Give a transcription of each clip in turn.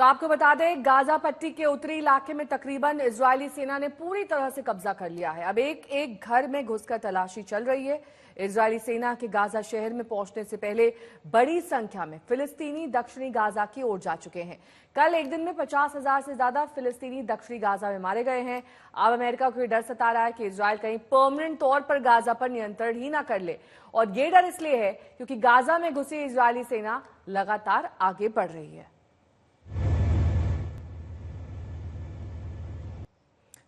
तो आपको बता दें, गाजा पट्टी के उत्तरी इलाके में तकरीबन इजरायली सेना ने पूरी तरह से कब्जा कर लिया है। अब एक एक घर में घुसकर तलाशी चल रही है। इजरायली सेना के गाजा शहर में पहुंचने से पहले बड़ी संख्या में फिलिस्तीनी दक्षिणी गाजा की ओर जा चुके हैं। कल एक दिन में 50,000 से ज्यादा फिलिस्तीनी दक्षिणी गाजा में मारे गए हैं। अब अमेरिका को यह डर सता रहा है कि इजरायल कहीं परमानेंट तौर पर गाजा पर नियंत्रण ही ना कर ले, और ये डर इसलिए है क्योंकि गाजा में घुसी इजरायली सेना लगातार आगे बढ़ रही है।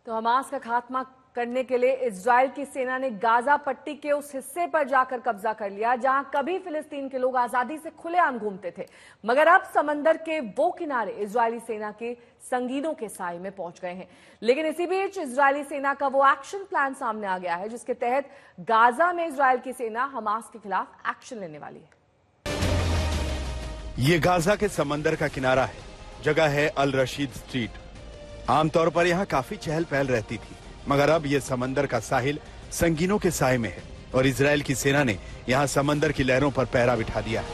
तो हमास का खात्मा करने के लिए इजरायल की सेना ने गाजा पट्टी के उस हिस्से पर जाकर कब्जा कर लिया जहां कभी फिलिस्तीन के लोग आजादी से खुलेआम घूमते थे, मगर अब समंदर के वो किनारे इजरायली सेना के संगीनों के साए में पहुंच गए हैं। लेकिन इसी बीच इजरायली सेना का वो एक्शन प्लान सामने आ गया है जिसके तहत गाजा में इजरायल की सेना हमास के खिलाफ एक्शन लेने वाली है। ये गाजा के समंदर का किनारा है, जगह है अल रशीद स्ट्रीट। आमतौर पर यहाँ काफी चहल पहल रहती थी, मगर अब ये समंदर का साहिल संगीनों के साए में है और इजरायल की सेना ने यहाँ समंदर की लहरों पर पहरा बिठा दिया है।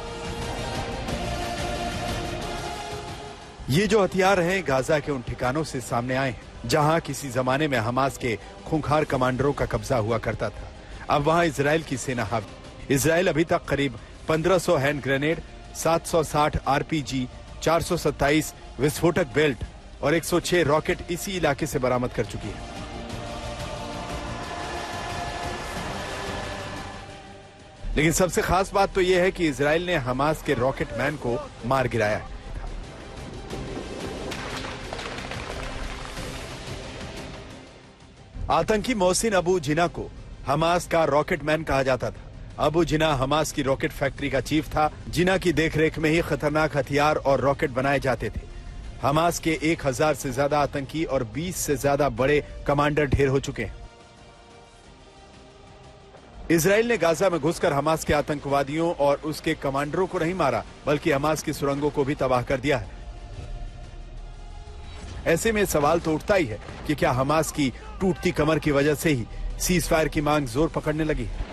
ये जो हथियार हैं गाजा के उन ठिकानों से सामने आए हैं जहाँ किसी जमाने में हमास के खूंखार कमांडरों का कब्जा हुआ करता था। अब वहाँ इजरायल की सेना हावी। इजरायल अभी तक करीब 1500 हैंड ग्रेनेड, 760 आरपीजी, 427 विस्फोटक बेल्ट और 106 रॉकेट इसी इलाके से बरामद कर चुकी है। लेकिन सबसे खास बात तो यह है कि इजरायल ने हमास के रॉकेट मैन को मार गिराया है। आतंकी मोहसिन अबू जिना को हमास का रॉकेट मैन कहा जाता था। अबू जिना हमास की रॉकेट फैक्ट्री का चीफ था। जिना की देखरेख में ही खतरनाक हथियार और रॉकेट बनाए जाते थे। हमास के 1000 से ज्यादा आतंकी और 20 से ज्यादा बड़े कमांडर ढेर हो चुके हैं। इजरायल ने गाजा में घुसकर हमास के आतंकवादियों और उसके कमांडरों को नहीं मारा, बल्कि हमास की सुरंगों को भी तबाह कर दिया है। ऐसे में सवाल तो उठता ही है कि क्या हमास की टूटती कमर की वजह से ही सीज फायर की मांग जोर पकड़ने लगी है।